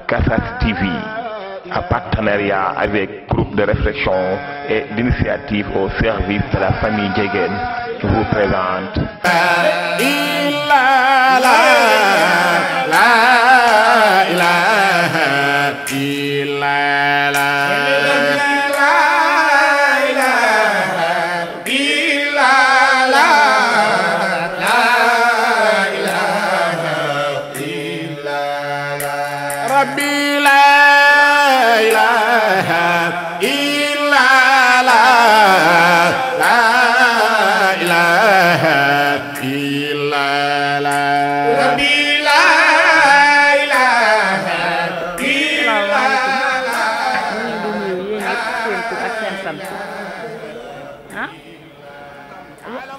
Kassas TV, en partenariat avec groupe de réflexion et d'initiative au service de la famille Ndiéguène, vous présente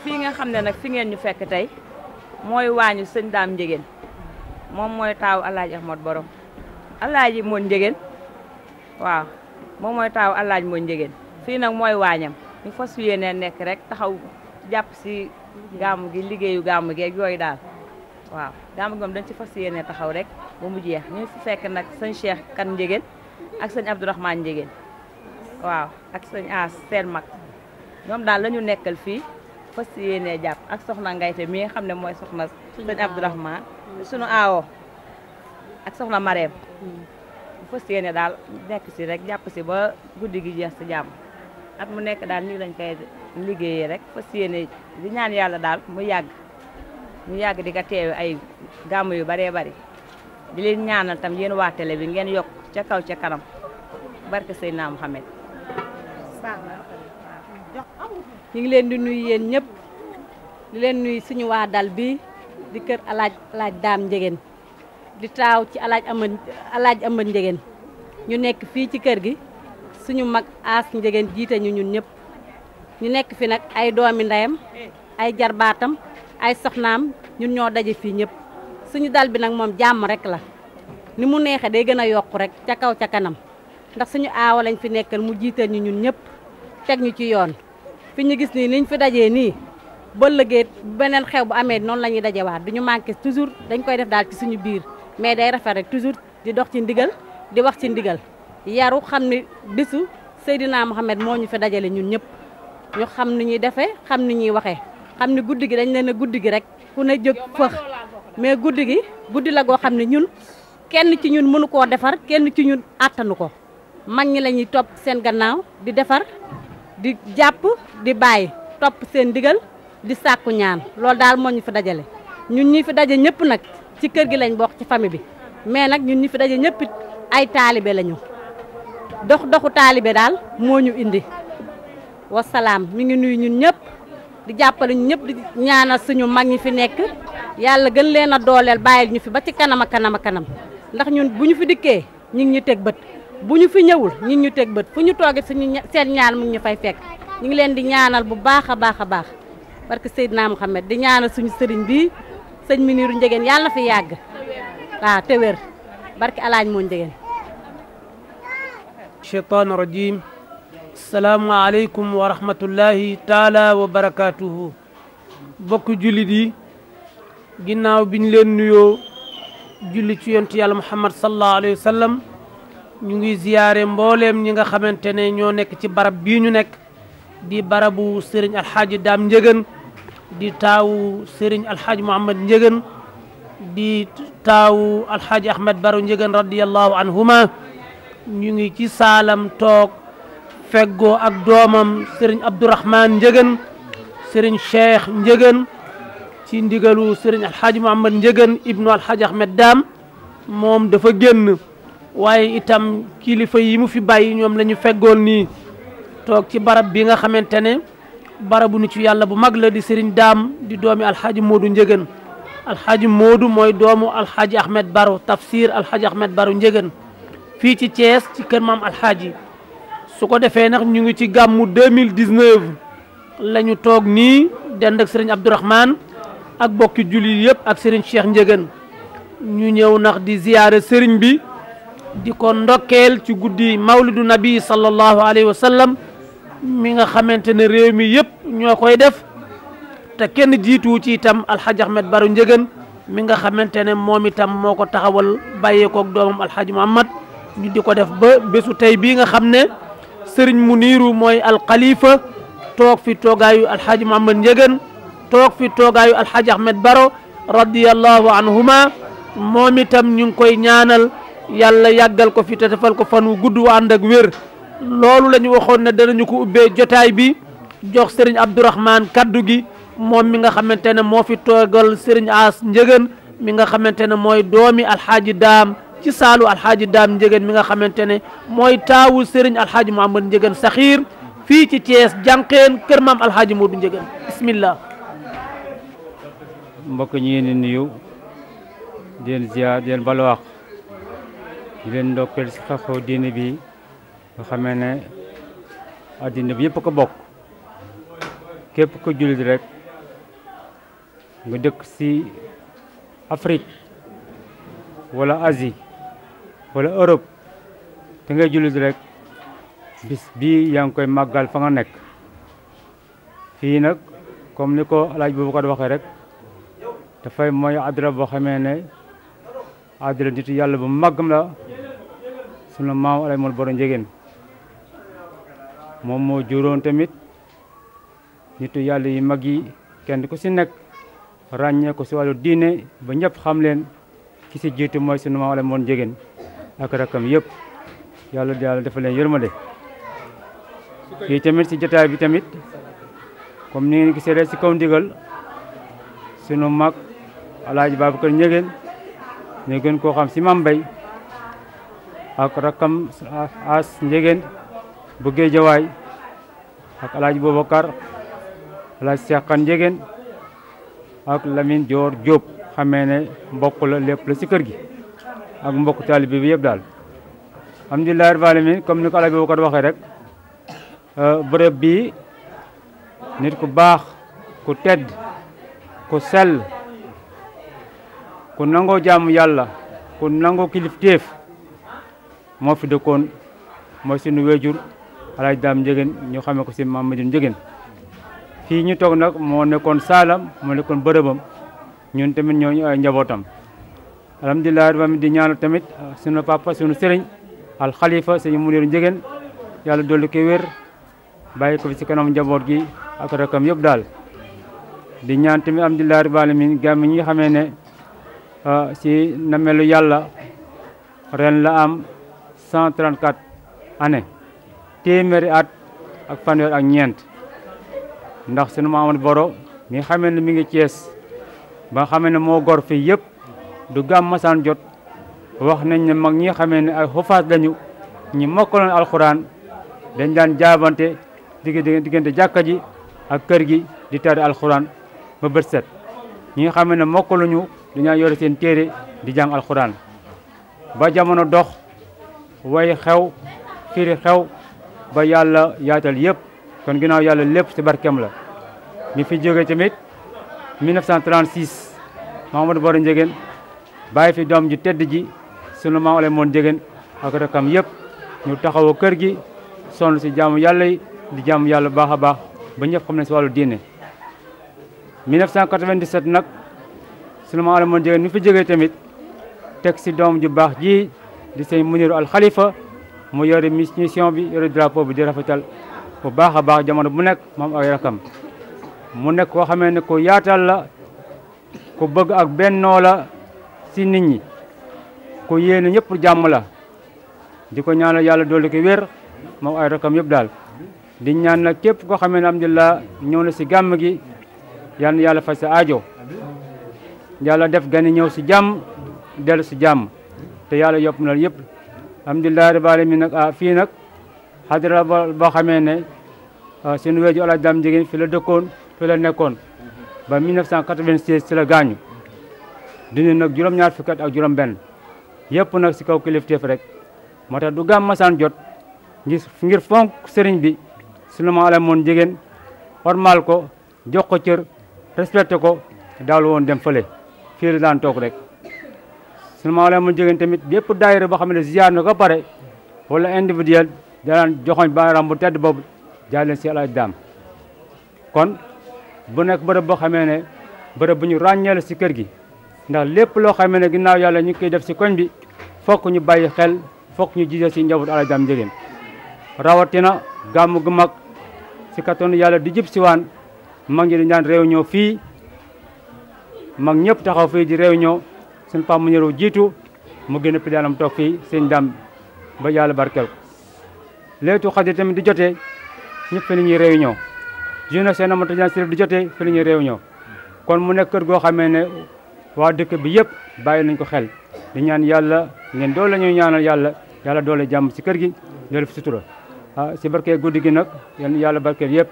fii nga xam ne nag fi ngeen ñu fekk tey mooy waañu sëñ Daam Ndiéguène moom mooy taawu Alaaji Ahmad Borom Alaaji Moon Ndiéguène waaw moom mooy taawu Alaaji Moon Ndiéguène fii nag mooy waañam ñu fas yéene nekk rek taxaw jàpp si gàmmu gi liggéeyu gàmmu gi ak yooyu daal waaw gàmmu gi moom dañ ci fas yéene taxaw rek ba mu jeex ñu fi fekk nag sëñ Cheikh Kan Ndiéguène ak sëñ Abdourahmane Ndiéguène waaw ak sëñ As seen mag ñoom daal la ñu nekkal fii fas yéene jàpp ak soxna Ngayte mi nga xam ne mooy soxna sëñ Abdourahmane sunu aawo ak soxna Mareem fas yéene daal nekk si rek jàpp si ba guddi gi jeex si jàmm at mu nekk daal nii lañ koy liggéeyee rek fas yéene di ñaan yàlla daal mu yàgg di ko teewe ay gàmmu yu baree bari di leen ñaanal tam yéen waa télé bi ngeen yokk ca kaw ca kanam barke Seydina Muhammad ñu ngi leen di nuyu yéen ñëpp di leen nuyu suñu waa dal bi di kër alaaj Daam Ndiéguène di taaw ci alaaj Amad Ndiéguène ñu nekk fii ci kër gi suñu mag As Ndiéguène jiite ñu ñun ñëpp ñu nekk fi nag ay doomi ndeyam ay jarbaatam ay soxnaam ñun ñoo daje fii ñëpp suñu dal bi nag moom jàmm rek la ni mu neexee day gën a yokku rek ca kaw ca kanam ndax suñu aawa lañ fi nekkal mu jiital ñu ñun ñëpp teg ñu ci yoon fi ñu gis nii niñ fi dajee nii ba lëgee beneen xew bu amee noonu la ñuy dajewaat duñu manqué toujours dañ koy def daal ci suñu biir mais day rafet rek toujours di dox ci ndigal di wax ci ndigal yaru xam ni bisu Seydina Mohamed moo ñu fi dajale ñun ñëpp ñu xam ni ñuy defee xam ni ñuy waxee xam ni guddi gi dañ leen a guddi gi rek ku ne jóg fëx mais guddi gi guddi la goo xam ne ñun kenn ci ñun mënu koo defar kenn ci ñun àttanu ko mag ñi la ñuy topp seen gannaaw di defar di jàpp di bàyyi topp seen ndigal di sàkku ñaan loolu daal moo ñu fi dajale ñun ñi fi daje ñëpp nag ci kër gi lañ bokk ci famille bi mais nag ñun ñi fi daje ñëpp ay taalibe lañu doxu taalibe daal moo ñu indi wasalaam mi ngi nuyu ñun ñëpp di jàppale ñu ñëpp di ñaanal suñu mag ñi fi nekk yàlla gën leen a dooleel bàyyil ñu fi ba ci kanam a kanam a kanam ndax ñun bu ñu fi dikkee ñu ngi ñu teg bët bu ñu fi ñëwul ñu ngi ñu teg bët fu ñu toogee suñu seen ñaan mu ngi ñu fay fekk ñu ngi leen di ñaanal bu baax a baax a baax barke Seydina Mohamed di ñaanal suñu sëriñ bi sëñ Miniru Ndiéguène yàlla na fi yàgg waaw te wér barke Alaaji Moon Ndiéguène shaytaan rajim asalaamu aleykum wa rahmatullahi taala wa barakatuhu bokk jullit yi ginnaaw biñ leen nuyoo julli ci yontu yàlla Muhammad sallallahu alayhi wa sallam ñu ngi ziyaare mbooleem ñi nga xamante ne ñoo nekk ci barab bii ñu nekk di barabu sëriñ alxaaji Daam Ndiéguène di taawu sëriñ alxaaji Muhammad Ndiéguène di taawu alxaaji Ahmed Baro Ndiéguène radiyallahu anhuma ñu ngi ci saalam toog feggoo ak doomam sëriñ Abdourahmane Ndiéguène sëriñ Cheikh Ndiéguène ci ndigalu sëriñ alxaaji Muhammad Ndiéguène ibnu alxaaji Ahmed Daam moom dafa génn waaye itam kilifa yi mu fi bàyyi ñoom la ñu feggoon nii toog ci barab bi nga xamante ne barabu nitu yàlla bu mag la di Serigne Daam di doomi alxaaji Moodu Ndiéguène alxaaji Moodu mooy doomu alxaaji Ahmed Baro tafsir alxaaji Ahmed Baro Ndiéguène fii ci Thiès ci kër maam alxaaji su ko defee nag ñu ngi ci gàmmu 2019 la ñu toog nii dend ak Serigne Abdourahmane ak bokki julli yëpp ak Serigne Cheikh Ndiéguène ñu ñëw nax di ziyaare Serigne bi di ko ndokkeel ci guddi mawlidu nabi sallallahu alayhi wa sallam mi nga xamante ne réew mi yëpp ñoo koy def te kenn jiituwu ci itam alxaaji Ahmed Baro Ndiéguène mi nga xamante ne moom itam moo ko taxawal bàyyeekook doomam alxaaji Muhammad ñu di ko def ba bésu tey bii nga xam ne sëriñ Muniiru mooy alxalifa toog fi toogaayu alxaaji Muhammad Ndiéguène toog fi toogaayu alxaaji Ahmed Baro radiyallahu anhuma moom itam ñu ngi koy ñaanal yàlla yàggal ko fi te defal ko fan wu gudd wa ànd ak wér loolu la ñu waxoon ne danañu ko ubbee jotaay bi jox sëriñ Abdourahmane kaddu gi moom mi nga xamante ne moo fi toogal sëriñ As Ndiéguène mi nga xamante ne mooy doomi alxaaji Daam ci saalu alxaaji Daam Ndiéguène mi nga xamante ne mooy taawu sëriñ alxaaji Muhammad Ndiéguène Saxiir fii ci Thiès jànqeen kër maam alxaaji Moodu Ndiéguène bismillah. mbokk ñi ngeen di nuyu di leen ziar di leen balwaax di leen ndokkeel si xew-xew diine bi nga xamee ne addina bi yëpp ko bokk képp ko jullit rek nga dëkk si Afrique wala Asie wala Europe te ngay jullit rek bis bii yaa ngi koy màggal fa nga nekk fii nag comme ni ko alaaj Boubacar waxee rek dafay mooy adra boo xamee ne adra nitu yàlla bu màggam la sunu maam alay moon Baro Ndiéguène moom moo juróon tamit nitu yàlla yi mag yi kenn ku si nekk ràññee ko si wàllu diine ba ñëpp xam leen ki si jiitu mooy sunu maam alay moon Ndiéguène ak rakam yëpp yàlla dafa leen yërmande fii tamit si jotaay bi tamit comme ni ngeen gisee rek si kaw ndigal sunu mag alaaji Babacar Ndiéguène ñu gën koo xam si Mam Mbay ak rakam As Ndiéguène bu Géejawaay ak alaaji Boubacar alaaji Seexan Ndiéguène ak Lamine Dior Diop xamee ne mbokk la lépp la si kër gi ak mbokk taalibe bi yëpp daal alhamdulilah rabbil alamin comme ni ko alaaji Boubacar waxee rek bërëb bii nit ku baax ku tedd ku sell ku nangoo jaamu yàlla ku nangoo kilifteef moo fi dëkkoon mooy sunu wéjur alaaji Daam Ndiéguène ñu xamee ko si Mamadou Ndiéguène fii ñu toog nag moo nekkoon saalam moo nekkoon bërëbam ñun tamit ñooñu ay njabootam alhamdulilah rabbi di ñaanal tamit sunu papa sunu sëriñ al xalifa sëñ Muniiru Ndiéguène yàlla dolli ko wér bàyyi ko fi si kanam njaboot gi ak rakam yëpp daal di ñaan tamit alhamdulilah rabbil alamin gàmm ñi nga xamee ne si namelu yàlla ren la am 134 année téeméeri at ak fanweer ak ñeent ndax sunu maam Amadou Baro mi nga xamee ne mi ngi Cees ba nga xamee ne moo gor fii yëpp du gàmm masaan jot wax nañ ne mag ñi nga xamee ne ay xufaas lañu ñi mokkaloon alxuraan dañ daan jaabante diggante jàkka ji ak kër gi di tari alxuraan ba bët set ñi nga xam ne mokkaluñu dañaa yore seen téere di jàng alxuraan ba jamono dox way xew firi xew ba yàlla yaatal yëpp kon ginnaaw yàlla lépp ci barkeem la mi fi jóge tamit 1936 Mamadou Baro Ndiéguène bàyyi fi doom ji tedd ji sunu maam alay moon Ndiéguène ak rakam yëpp ñu taxawu kër gi sonn si jaamu yàlla yi di jaamu yàlla baax a baax ba ñëpp xam ne si wàllu diine 1997 nag sunu maam alay moon Ndiéguène mi fi jógee tamit teg si doom ju baax ji di sëñ Muniiru al Xalifa mu yore mission bi yore drapeau bi di rafetal bu baax a baax jamono bu nekk moom ay rakam mu nekk koo xamee ne ku yaatal la ku bëgg ak bennoo la si nit ñi ku yéene ñëpp jàmm la di ko ñaanal yàlla dolli ko wér moom ay rakam yëpp daal di ñaan nag képp koo xamee ne alhamdulilah ñëw na si gàmm gi yal na yàlla faj sa aajo yàlla def gani ñëw si jàmm dellu si jàmm te yàlla yopp na yëpp alhamdulilah rabbil alamin nag fii nag xadra boo xamee ne suñu wéju Alaaji Daam Ndiéguène fi la dëkkoon fi la nekkoon ba 1996 ci la gaañu dund nag juróom-ñaar fukki at ak juróom-benn yëpp nag si kaw kilifteef rek moo tax du gàmm masaan jot ngir fonk sëriñ bi sunu maam Alaaji moon Ndiéguène ormal ko jox ko cër respecté ko daawul woon dem fële fii la daan toog rek sunu maam Alaaji moon Ndiéguène tamit bépp daayira boo xam ne ziar na ko pare wala individuel daan joxoñ baaraam bu tedd boobu jaay leen si Alaaji Daam kon bu nekk bërëb boo xamee ne bërëb bu ñu ràññee la si kër gi ndax lépp loo xam ne ginnaaw yàlla ñu ngi koy def si koñ bi fokk ñu bàyyi xel fokk ñu gisee si njabootu Alaaji Daam Njëgeen rawatina gàmmu gu mag si kattanu yàlla di jub si waan mag ñi di ñaan réunion fii mag ñëpp taxaw fii di réunion suñu pam mu ñëru jiitu mu gën a pidaanam toog fii sëñ Daam ba yàlla barkeel ko leetu xadir tamit di jotee ñëpp fi la ñuy réunion journée seen amata jan sirif di jotee fi la ñuy réunion kon mu nekk kër goo xamee ne waa dëkk bi yëpp bàyyi nañ ko xel di ñaan yàlla ngeen doole ñuy ñaanal yàlla doole jàmm si kër gi doole fi sutura si barkee guddi gi nag yàlla barkeel yëpp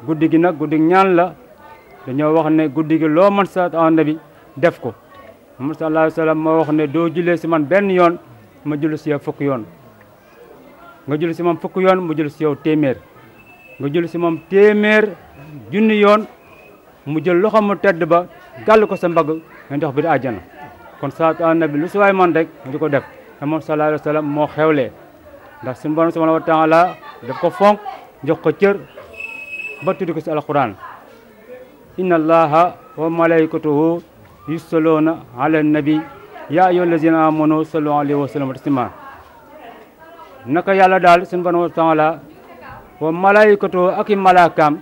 guddi gi nag guddi ñaan la dañoo wax ne guddi gi loo mën sa nabi def ko Muhammad sallallahu alayhi wa sallam moo wax ne doo jullee si man benn yoon ma julli si yow fukk yoon nga julli si moom fukk yoon mu julli si yow téeméer nga julli si moom téeméer junni yoon mu jël loxo mu tedd ba gàll ko sa mbagg nga dox bi di àjjana kon salaatu ala nabi lu si waay man rek nga di ko def te moom sallallahu alayhi wa sallam moo xewlee ndax suñu borom subhanahu wa taala daf ko fonk jox ko cër ba tuddi ko si alquran inna allaha wa malaikatuhu yusalluna ala nabi ya ayyuha allazina amanu sallu alayhi wa sallam taslima naka yàlla daal suñu borom wa taala wa malaikatuhu ak i malaakaam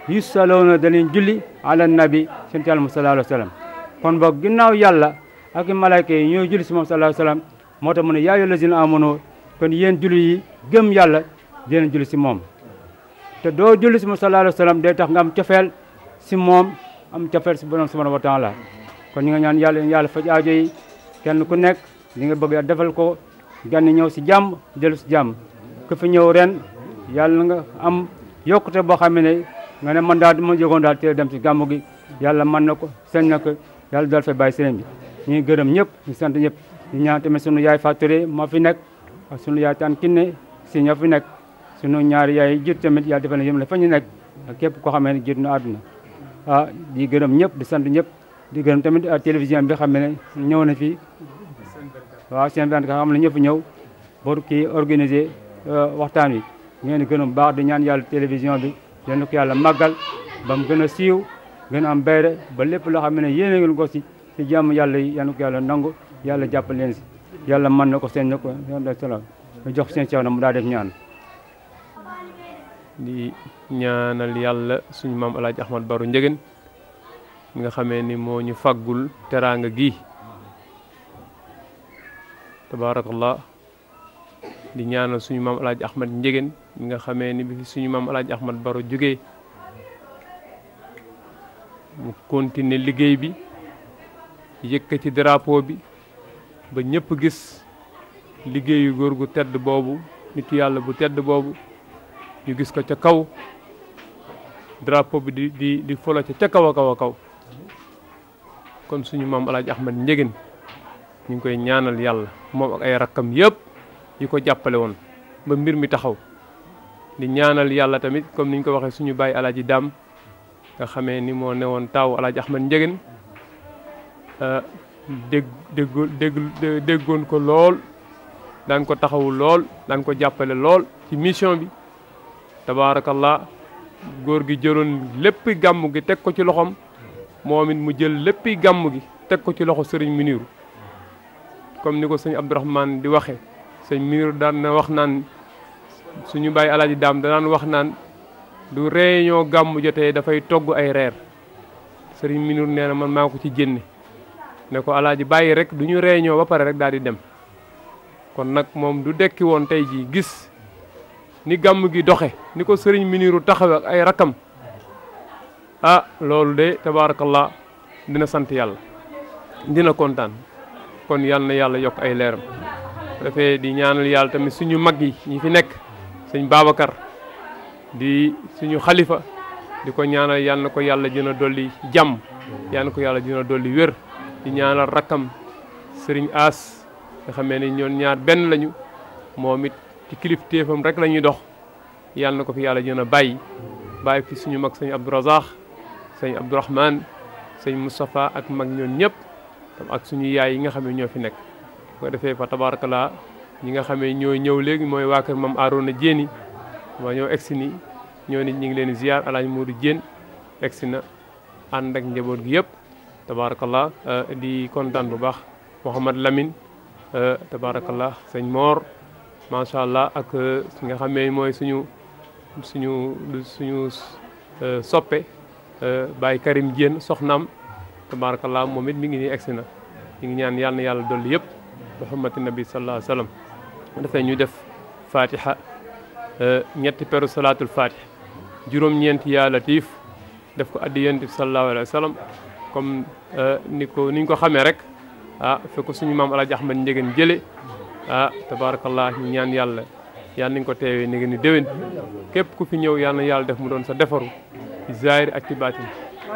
yusalluna danañ julli ala nabi seen yàlla mu sallallahu alayhi wa sallam kon boog ginnaaw yàlla ak i malaaka yi ñooy julli si moom sallallahu alayhi wa sallam moo tax mu ne yaa ayyuha allazina amanu kon yéen julli yi gëm yàlla dinañ julli si moom te doo julli si moom sallallahu alayhi wa sallam day tax nga am cofeel si moom am cofeel si borom subhanahu wa taala kon ñi nga ñaan yàlla faj aajo yi kenn ku nekk li nga bëgg defal ko gan ñëw si jàmm dellu si jàmm ku fi ñëw ren yàlla nga am yokkute boo xam ne nga ne man daal ma jógoon daal teel dem si gàmmu gi yàlla mën na ko sañ na ko yàlla daal fay bàyyi sëriñ bi ñu ngi gërëm ñëpp ñu sant ñëpp ñu ñaan tamit sunu yaay Faturé moo fi nekk ak sunu yaay Tane Kiné si ñoo fi nekk sunu ñaari yaay jiit tamit yàlla defal na yëm la fa ñu nekk ak képp koo xamee ne jiit na àdduna di gërëm ñëpp di sant ñëpp di gërëm tamit télévision bi xam ne ñëw na fi waaw seen benn ka xam ne ñëpp ñëw pour kii organiser waxtaan wi ngeen di gërëm baax di ñaan yàlla télévision bi yéen ko yàlla màggal ba mu gën a siiw gën a am bayre ba lépp loo xam ne yéene ngeen ko si jàmm yàlla yi yéen ko yàlla nangu yàlla jàppal leen si yàlla mën na ko seen na ko salaam ñu jox seen sew na mu daa def ñaan di ñaanal yàlla suñu maam Alaaji Ahmad Baro Njëgeen mi nga xamee ni moo ñu faggul teraanga gi tabaarakallah di ñaanal suñu maam Alaaji Ahmad Njëgeen mi nga xamee ni bi suñu maam Alaaji Ahmad Baro jógee mu continuer liggéey bi yëkkati drapeau bi ba ñëpp gis liggéeyu góor gu tedd boobu nitu yàlla bu tedd boobu ñu gis ko ca kaw drapeau bi di folo ca kaw a kaw a kaw kon suñu maam Alaaji Ahmad Njëgeen ñu ngi koy ñaanal yàlla moom ak ay rakkam yëpp yi ko jàppale woon ba mbir mi taxaw di ñaanal yàlla tamit comme niñ ko waxee suñu baay Alaaji Daam nga xamee ni moo newoon taaw Alaaji Ahmad Njëgeen déggoon ko lool daan ko taxawu lool daan ko jàppale lool ci mission bi tabaarakallah góor gi jëloon léppi gàmm gi teg ko ci loxoom moom it mu jël léppi gàmm gi teg ko ci loxo sëriñ Muniru comme ni ko sëñ Abdourahmane di waxe sëñ Muniru daan na wax naan suñu bàyyi Alaaji Daam danaan wax naan du réunion gàmm jotee dafay togg ay reer sëriñ Muniru nee na man maa ko ci génne ne ko Alaaji bàyyi rek du ñu réunion ba pare rek daal di dem kon nag moom du dekki woon tey jii gis ni gàmm gi doxe ni ko sëriñ Muniru taxawe ak ay rakam loolu de tabaarakallah dina sant yàlla dina kontaan kon yal na yàlla yokk ay leeram dafay di ñaanal yàlla tamit suñu mag yi ñi fi nekk sëñ Babacar di suñu xalifa di ko ñaanal yal na ko yàlla dina dolli jàmm yal na ko yàlla dina dolli wér di ñaanal rakkam sëriñ As nga xamee ne ñoon ñaar benn lañu moom it ci kilifteefam rek la ñuy dox yal na ko fi yàlla dina bàyyi fi suñu mag sëñ Abdourazaq sëñ Abdourahmane sëñ Moustapha ak mag ñoon ñëpp ak suñu yaay yi nga xam ne ñoo fi nekk bu ko defee fa tabarakallah ñi nga xam ne ñoo ñëw léegi mooy waa kër Mam Arona Jéeni waa ñoo egsi ni ñoo nit ñi ngi leen ziar Alaaji Modou Jéen egsi na ànd ak njaboot gi yëpp tabarakallah di kontaan bu baax Mouhamad Lamine tabarakallah sëñ Mor macha allah ak nga xam ne mooy suñu soppe Baye Karim Diène soxnaam tabarakallah moom it mi ngi nii egsi na ñu ngi ñaan yàlla na yàlla dolli yëpp Muhammad nabi sallallahu alayhi wa sallam dafay ñu def fatiha ñetti peru salaatul fatiha juróom-ñeenti yaa latif def ko addi yonent bi sallallahu alayhi wa sallam comme niñ ko xamee rek fekk suñu maam Alaaji Ahmad Ndiéguène jële tabarakallah ñu ñaan yàlla nañ ko teewee ni ni déwén képp ku fi ñëw yàlla na yàlla def mu doon sa defaru ci zahir ak ci baatin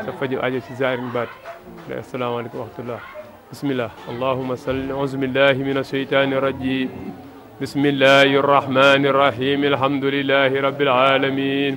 sa faju ajo ci zahir mi baatin asalaamaaleykum wa rahmatullah bismillah allahumma salli auzu billahi min asheytani rajim bismillahi arrahmani arrahim alhamdulillahi rabbil alamin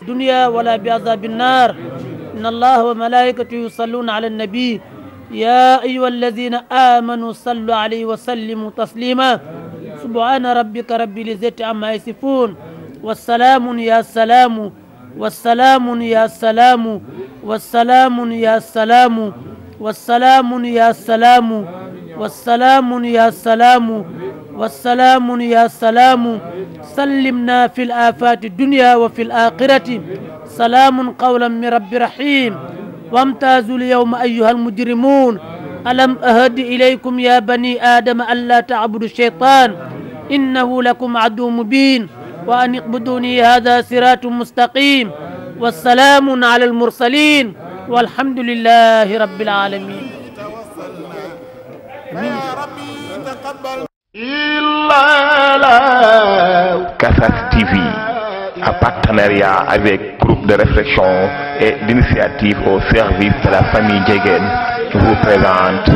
الدنيا ولا بعذاب النار إن الله وملائكته يصلون على النبي يا أيها الذين آمنوا صلوا عليه وسلموا تسليما سبحان ربك رب العزة عما يصفون والسلام يا سلام والسلام يا سلام والسلام يا سلام والسلام يا سلام والسلام يا سلام والسلام يا سلام سلمنا في الآفات الدنيا وفي الآخرة سلام قولا من رب رحيم وامتازوا اليوم أيها المجرمون ألم أهد إليكم يا بني آدم ألا تعبدوا الشيطان إنه لكم عدو مبين وأن اعبدوني هذا صراط مستقيم والسلام على المرسلين والحمد لله رب العالمين Casas TV, en partenariat avec Groupe de réflexion et d'initiative au service de la famille Ndiéguène, vous présente